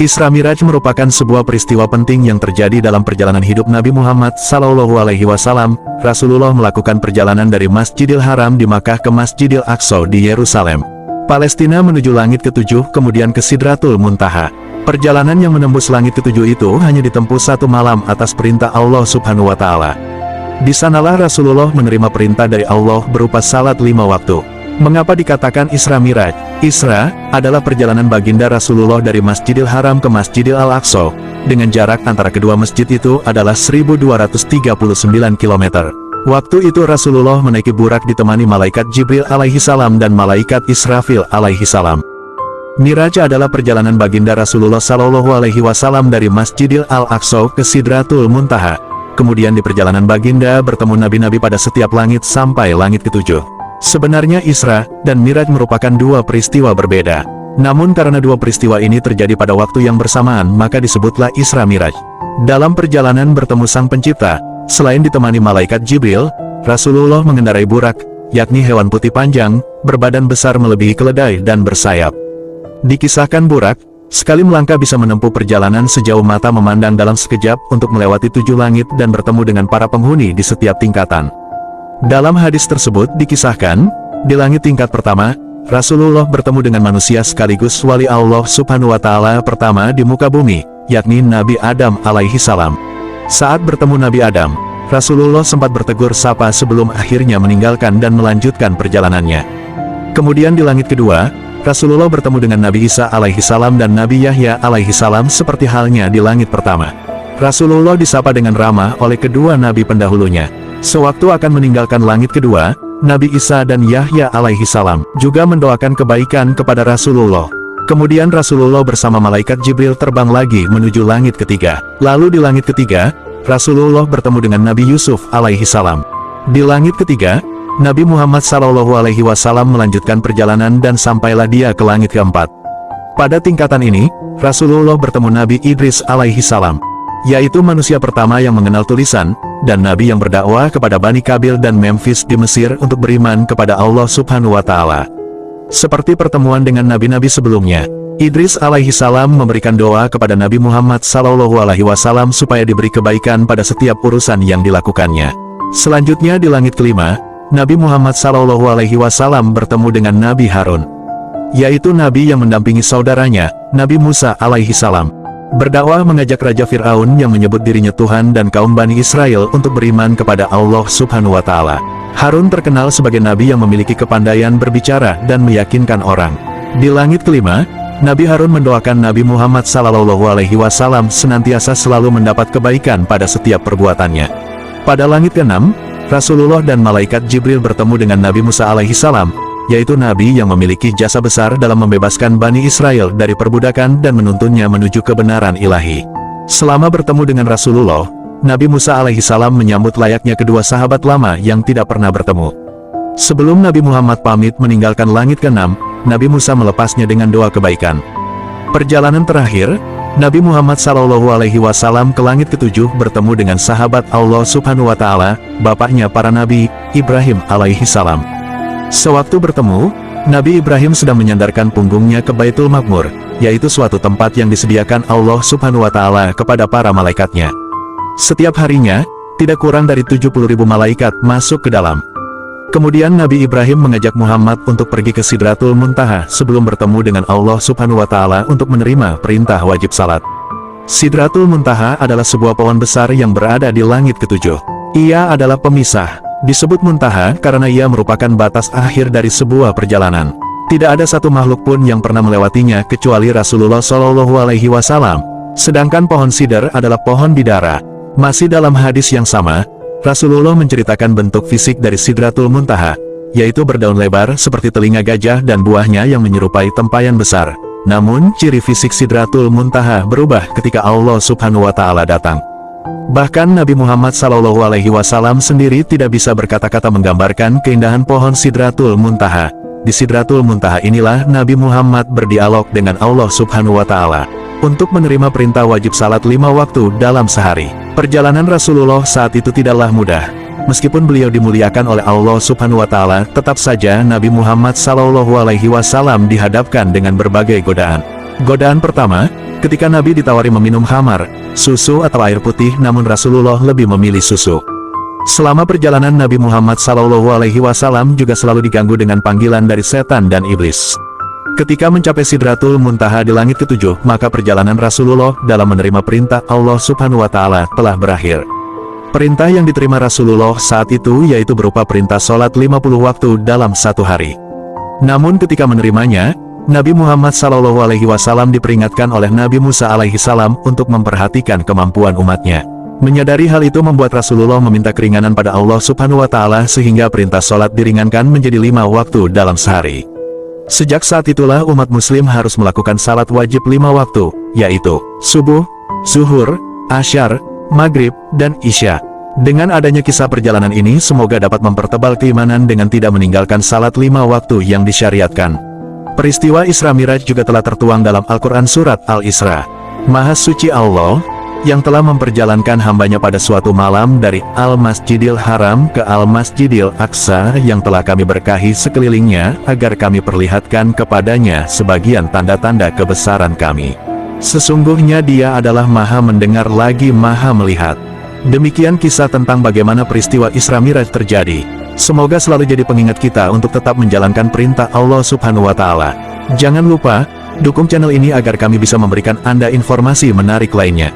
Isra Miraj merupakan sebuah peristiwa penting yang terjadi dalam perjalanan hidup Nabi Muhammad SAW. Rasulullah melakukan perjalanan dari Masjidil Haram di Makkah ke Masjidil Aqsa di Yerusalem, Palestina menuju langit ketujuh, kemudian ke Sidratul Muntaha. Perjalanan yang menembus langit ketujuh itu hanya ditempuh 1 malam atas perintah Allah Subhanahu wa Ta'ala. Di sanalah Rasulullah menerima perintah dari Allah berupa salat 5 waktu. Mengapa dikatakan Isra Miraj? Isra adalah perjalanan baginda Rasulullah dari Masjidil Haram ke Masjidil Al-Aqsa, dengan jarak antara kedua masjid itu adalah 1239 km. Waktu itu Rasulullah menaiki burak ditemani malaikat Jibril alaihi salam dan malaikat Israfil alaihi salam. Miraj adalah perjalanan baginda Rasulullah SAW dari Masjidil Al-Aqsa ke Sidratul Muntaha. Kemudian di perjalanan baginda bertemu nabi-nabi pada setiap langit sampai langit ketujuh. Sebenarnya Isra dan Miraj merupakan dua peristiwa berbeda. Namun karena dua peristiwa ini terjadi pada waktu yang bersamaan, maka disebutlah Isra Miraj. Dalam perjalanan bertemu Sang Pencipta, selain ditemani malaikat Jibril, Rasulullah mengendarai burak, yakni hewan putih panjang, berbadan besar melebihi keledai dan bersayap. Dikisahkan burak, sekali melangkah bisa menempuh perjalanan sejauh mata memandang dalam sekejap untuk melewati 7 langit dan bertemu dengan para penghuni di setiap tingkatan. Dalam hadis tersebut dikisahkan, di langit tingkat pertama, Rasulullah bertemu dengan manusia sekaligus wali Allah Subhanahu wa Ta'ala pertama di muka bumi, yakni Nabi Adam alaihi salam. Saat bertemu Nabi Adam, Rasulullah sempat bertegur sapa sebelum akhirnya meninggalkan dan melanjutkan perjalanannya. Kemudian di langit kedua, Rasulullah bertemu dengan Nabi Isa alaihi salam dan Nabi Yahya alaihi salam seperti halnya di langit pertama. Rasulullah disapa dengan ramah oleh kedua nabi pendahulunya. Sewaktu akan meninggalkan langit kedua, Nabi Isa dan Yahya alaihi salam juga mendoakan kebaikan kepada Rasulullah. Kemudian Rasulullah bersama malaikat Jibril terbang lagi menuju langit ketiga. Lalu di langit ketiga, Rasulullah bertemu dengan Nabi Yusuf alaihi salam. Di langit ketiga, Nabi Muhammad SAW melanjutkan perjalanan dan sampailah dia ke langit keempat. Pada tingkatan ini, Rasulullah bertemu Nabi Idris alaihi salam, yaitu manusia pertama yang mengenal tulisan, dan Nabi yang berdakwah kepada Bani Kabil dan Memphis di Mesir untuk beriman kepada Allah Subhanahu wa Ta'ala. Seperti pertemuan dengan nabi-nabi sebelumnya, Idris alaihi salam memberikan doa kepada Nabi Muhammad SAW supaya diberi kebaikan pada setiap urusan yang dilakukannya. Selanjutnya di langit kelima, Nabi Muhammad SAW bertemu dengan Nabi Harun, yaitu nabi yang mendampingi saudaranya, Nabi Musa alaihi salam, berdakwah mengajak Raja Fir'aun yang menyebut dirinya Tuhan dan kaum Bani Israel untuk beriman kepada Allah Subhanahu wa Ta'ala. Harun terkenal sebagai nabi yang memiliki kepandaian berbicara dan meyakinkan orang. Di langit kelima, Nabi Harun mendoakan Nabi Muhammad SAW senantiasa selalu mendapat kebaikan pada setiap perbuatannya. Pada langit keenam, Rasulullah dan malaikat Jibril bertemu dengan Nabi Musa alaihi salam, yaitu nabi yang memiliki jasa besar dalam membebaskan Bani Israel dari perbudakan dan menuntunnya menuju kebenaran ilahi. Selama bertemu dengan Rasulullah, Nabi Musa alaihi salam menyambut layaknya kedua sahabat lama yang tidak pernah bertemu. Sebelum Nabi Muhammad pamit meninggalkan langit keenam, Nabi Musa melepasnya dengan doa kebaikan. Perjalanan terakhir, Nabi Muhammad SAW ke langit ketujuh bertemu dengan sahabat Allah Subhanahu wa Ta'ala, bapaknya para nabi, Ibrahim alaihi salam. Sewaktu bertemu, Nabi Ibrahim sedang menyandarkan punggungnya ke Baitul Ma'mur, yaitu suatu tempat yang disediakan Allah Subhanahu wa Ta'ala kepada para malaikatnya. Setiap harinya, tidak kurang dari 70.000 malaikat masuk ke dalam. Kemudian Nabi Ibrahim mengajak Muhammad untuk pergi ke Sidratul Muntaha sebelum bertemu dengan Allah Subhanahu wa Ta'ala untuk menerima perintah wajib salat. Sidratul Muntaha adalah sebuah pohon besar yang berada di langit ketujuh. Ia adalah pemisah. Disebut Muntaha karena ia merupakan batas akhir dari sebuah perjalanan. Tidak ada satu makhluk pun yang pernah melewatinya kecuali Rasulullah SAW. Sedangkan pohon sidr adalah pohon bidara. Masih dalam hadis yang sama, Rasulullah menceritakan bentuk fisik dari Sidratul Muntaha, yaitu berdaun lebar seperti telinga gajah dan buahnya yang menyerupai tempayan besar. Namun, ciri fisik Sidratul Muntaha berubah ketika Allah Subhanahu wa Ta'ala datang. Bahkan Nabi Muhammad SAW sendiri tidak bisa berkata-kata menggambarkan keindahan pohon Sidratul Muntaha. Di Sidratul Muntaha inilah Nabi Muhammad berdialog dengan Allah Subhanahu wa Ta'ala untuk menerima perintah wajib salat 5 waktu dalam sehari. Perjalanan Rasulullah saat itu tidaklah mudah. Meskipun beliau dimuliakan oleh Allah Subhanahu wa Ta'ala, tetap saja Nabi Muhammad SAW dihadapkan dengan berbagai godaan. Godaan pertama, Ketika Nabi ditawari meminum khamar, susu atau air putih, namun Rasulullah lebih memilih susu. Selama perjalanan Nabi Muhammad SAW juga selalu diganggu dengan panggilan dari setan dan iblis. Ketika mencapai Sidratul Muntaha di langit ketujuh, maka perjalanan Rasulullah dalam menerima perintah Allah Subhanahu wa Ta'ala telah berakhir. Perintah yang diterima Rasulullah saat itu yaitu berupa perintah sholat 50 waktu dalam satu hari. Namun ketika menerimanya, Nabi Muhammad SAW diperingatkan oleh Nabi Musa alaihissalam untuk memperhatikan kemampuan umatnya. Menyadari hal itu membuat Rasulullah meminta keringanan pada Allah Subhanahu wa Ta'ala sehingga perintah sholat diringankan menjadi 5 waktu dalam sehari. Sejak saat itulah umat muslim harus melakukan salat wajib 5 waktu, yaitu subuh, zuhur, asyar, maghrib, dan isya. Dengan adanya kisah perjalanan ini semoga dapat mempertebal keimanan dengan tidak meninggalkan salat 5 waktu yang disyariatkan. Peristiwa Isra Miraj juga telah tertuang dalam Al-Quran Surat Al-Isra. Maha suci Allah yang telah memperjalankan hambanya pada suatu malam dari Al-Masjidil Haram ke Al-Masjidil Aqsa yang telah kami berkahi sekelilingnya agar kami perlihatkan kepadanya sebagian tanda-tanda kebesaran kami. Sesungguhnya Dia adalah Maha mendengar lagi Maha melihat. Demikian kisah tentang bagaimana peristiwa Isra Miraj terjadi. Semoga selalu jadi pengingat kita untuk tetap menjalankan perintah Allah Subhanahu wa Ta'ala. Jangan lupa dukung channel ini agar kami bisa memberikan Anda informasi menarik lainnya.